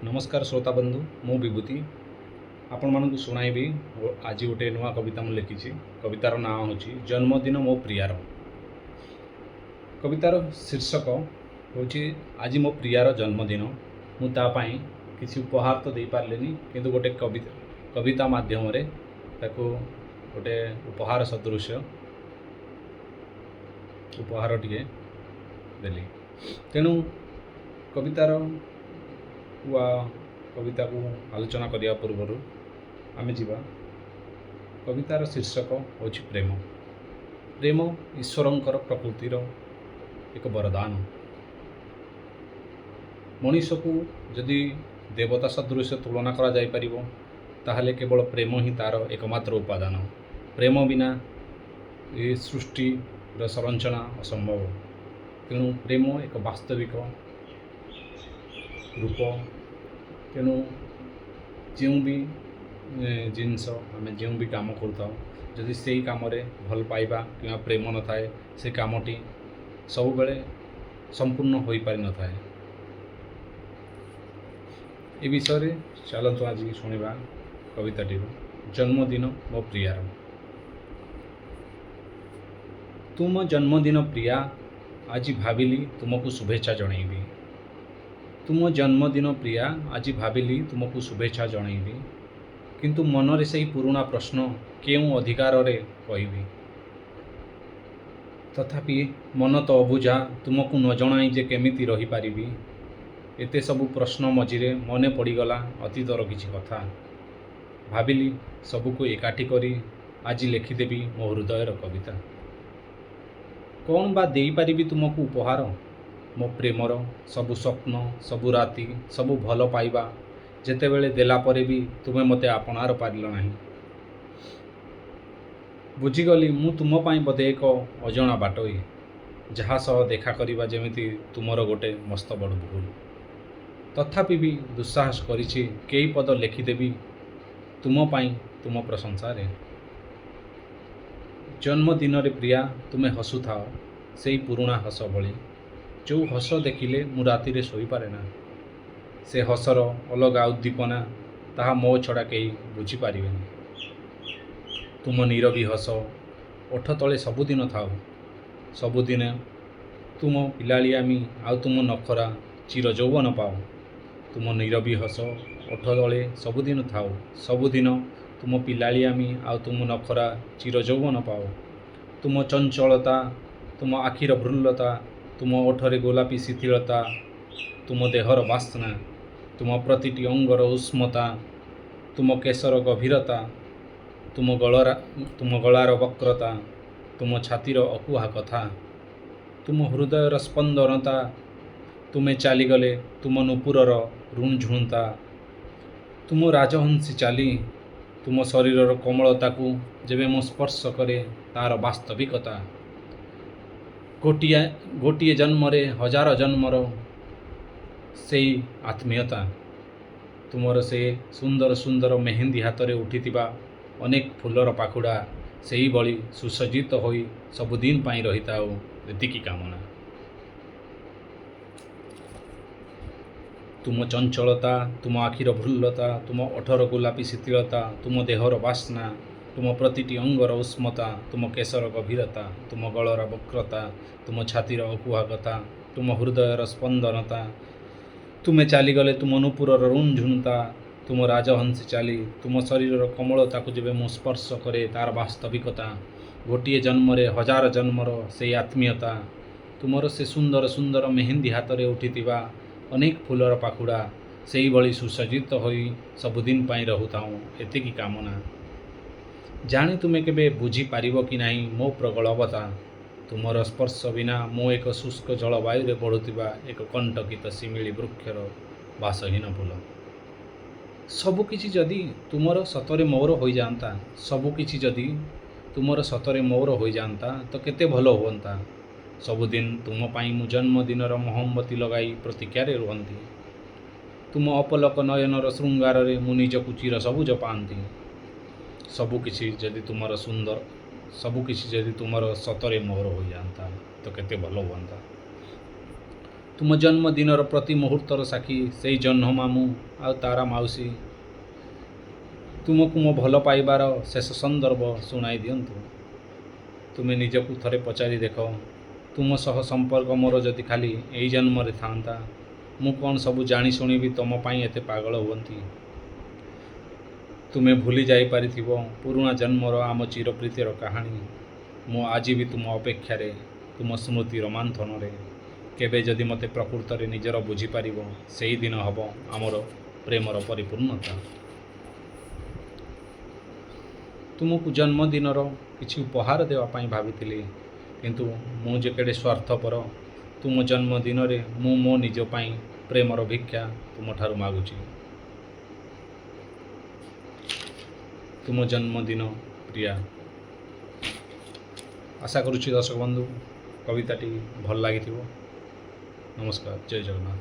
नमस्कार श्रोता बंधु मु विभूति आपण मानक शुणाइबी आज गोटे नुआ कविता मुझे लिखी। कवितार नाँ हूँ जन्मदिन मो प्रियार। कवितार शीर्षक हूँ आज मो प्रियार जन्मदिन मुझे किसी उपहार तो दे पारे किंतु गोटे कविता माध्यम गोटे उपहार सदृश उपहार टे देली। तेणु कवितार वा कविता को आलोचना करने पूर्व आम जा कवितार शीर्षक हूँ प्रेम। प्रेम ईश्वरंकर प्रकृतिर एक वरदान। मनीष को जदि देवता सदृश तुलना करा जाय परिबो ताहले केवल प्रेम ही तार एकमात्र उपादान। प्रेम बिना ये सृष्टि संरचना असंभव। तेणु प्रेम एक वास्तविक रूप। तेणु जो भी जिनस आम जो भी काम करता जदि से काम भल पाइबा कि प्रेम न थाए से कामटी सब बेले संपूर्ण हो पारि न थाए। ए विषय चलतु आज शुणा कविताटी जन्मदिन मो प्रियार। तुम जन्मदिन प्रिया आज भाविली तुमको शुभेच्छा जनइबी। तुम जन्मदिन प्रिया आज भाविली तुमको शुभेच्छा जनइबी किंतु मनरे से पुराना प्रश्न केउं अधिकार रे कहबी। तथापि मन तो अबुझा तुमको न जणाई जे केमिति रही पारिबी। एते सबु प्रश्न मझिरे मने पड़ीगला अतीतर किछि कथा। भाविली सबुको एकाठी करी आज लिखिदेवी मो हृदयर कविता। कौन बा देई पारिबी तुमको उपहार। मो प्रेमर सबु स्वप्न सबु राति सबु भल पाइबा जेतेबेले देला परे भी तुमे मते आपणार पारिल नाही। बुझीगली मु तुम पाई बोधे एक अजणा बाटोई जहाँ सह देखा करिबा जेमिति तुमर गोटे मस्त बड़ भूल। तथापि भी दुस्साहस करिछि केई पद लिखिदेवी तुम पाई तुम प्रशंसा। जन्मदिन रे प्रिया तुमे हसु थाओ सेई पुराना हस भली जो हस देखिले मु राति रे सोई पारे ना। से हसर अलगा उद्दीपना ताहा मो छड़ा कई बुझी पारिबेनी। तुम नीरवी हस ओठ तले सबुदिन थाओ। सबुदिन तुम पिलालियामी आउ तुम नखरा चिर यौवन पाओ। तुम नीरवी हस ओठ तले सबुदिन थाओ। सबुदिन तुम पिलालियामी आउ तुम नखरा चिर यौवन पाओ। तुम चंचलता तुम आखिर भ्रुलता तुम ओठरे गोलापी शिथिलता तुम देहर बासना तुम प्रतिटी अंगर उष्मता तुम केशर गभीरता तुम गलार वक्रता तुम छातीर अकुहा कथा तुम हृदयर स्पंदनता तुमे चलीगले तुम नुपुरर ऋणझुणता तुम राजहंसी चाली तुम शरीरर कोमलता को जेबे मो स्पर्श करे तार वास्तविकता। गोटिए जन्मरे हजार जन्मर से आत्मीयता तुमर से सुंदर सुंदर मेहंदी हाथ रे उठिथिबा अनेक फुलर पाखुड़ा से ही बड़ी सुसज्जित होई सबुदिन पाई रहिता एतिकी कामना। तुम चंचलता तुम आखिर भ्रुलता तुम ओठर गोलापी शिथिलता तुम देहर बासना तुम प्रतिटी अंगर उष्मता तुम केशर गभीरता तुम गलर वक्रता तुम छातीर अकुहा कथा तुम हृदयर स्पंदनता तुमे चलीगले तुम नुपुरर ऋणझुणता तुम राजहंसी चाली तुम शरीर कोमलता को जेबे मु स्पर्श करे तार वास्तविकता। गोटिए जन्मरे हजार जन्मर से आत्मीयता तुमर से सुंदर सुंदर मेहंदी हाथ रे उठिथिबा अनेक फुलर पाखुड़ा से ही बड़ी सुसज्जित होई सबुदिन पाई रहुताऊँ एतिकी कामना। जानी तुमे केबे बुझी पारिबो कि नाही मो प्रगल्भता। तुमर स्पर्श बिना मो एक शुष्क जलवायु रे बढ़ुतिबा एक कंटकित शिमिली वृक्षर बासहीन फूल। सबुकिछि जदि तुमर सतरे मोर हो जाता सबुकिछि जदि तुमर सतरे मोर हो जाता तो केते भलो होंता। सबुदिन तुम पाई मु जन्मदिनर मोहम्मती लगाई प्रतीक्षा रे रुहंती। तुम अपलक नयनर श्रृंगार रे मु निजकु चिर सबुज पाती। सबुकिछि जदि तुमर सुंदर सबुकिछि जदि तुमर सतरे मोर हो जाता तो केते भलो होंता। ତୁମ ଜନ୍ମଦିନର ପ୍ରତି ମୁହୂର୍ତ୍ତର ସାକ୍ଷୀ ସେଇ ଜହ୍ନ ମାମୁଁ ଆଉ ତାରା ମାଉସୀ ତୁମକୁ ମୋ ଭଲ ପାଇବାର ଶେଷ ସନ୍ଦର୍ଭ ଶୁଣାଇ ଦିଅନ୍ତୁ। ତୁମେ ନିଜକୁ ଥରେ ପଚାରି ଦେଖ, ତୁମ ସହ ସମ୍ପର୍କ ମୋର ଯଦି ଖାଲି ଏଇ ଜନ୍ମରେ ଥାଆନ୍ତା, ମୁଁ କ'ଣ ସବୁ ଜାଣି ଶୁଣିବି ତମ ପାଇଁ ଏତେ ପାଗଳ ହୁଅନ୍ତି? ତୁମେ ଭୁଲି ଯାଇପାରିଥିବ ପୁରୁଣା ଜନ୍ମର ଆମ ଚିରପ୍ରୀତିର କାହାଣୀ। ମୁଁ ଆଜି ବି ତୁମ ଅପେକ୍ଷାରେ, ତୁମ ସ୍ମୃତି ରୋମାନ୍ଥନରେ। କେବେ ଯଦି ମୋତେ ପ୍ରକୃତରେ ନିଜର ବୁଝିପାରିବ, ସେହି ଦିନ ହେବ ଆମର ପ୍ରେମର ପରିପୂର୍ଣ୍ଣତା। ତୁମକୁ ଜନ୍ମଦିନର କିଛି ଉପହାର ଦେବା ପାଇଁ ଭାବିଥିଲି, କିନ୍ତୁ ମୁଁ ଯେ କେଡ଼େ ସ୍ୱାର୍ଥପର। ତୁମ ଜନ୍ମଦିନରେ ମୁଁ ମୋ ନିଜ ପାଇଁ ପ୍ରେମର ଭିକ୍ଷା ତୁମଠାରୁ ମାଗୁଛି। ତୁମ ଜନ୍ମଦିନ ପ୍ରିୟା। ଆଶା କରୁଛି ଦର୍ଶକ ବନ୍ଧୁ କବିତାଟି ଭଲ ଲାଗିଥିବ। ନମସ୍କାର, ଜୟ ଜଗନ୍ନାଥ।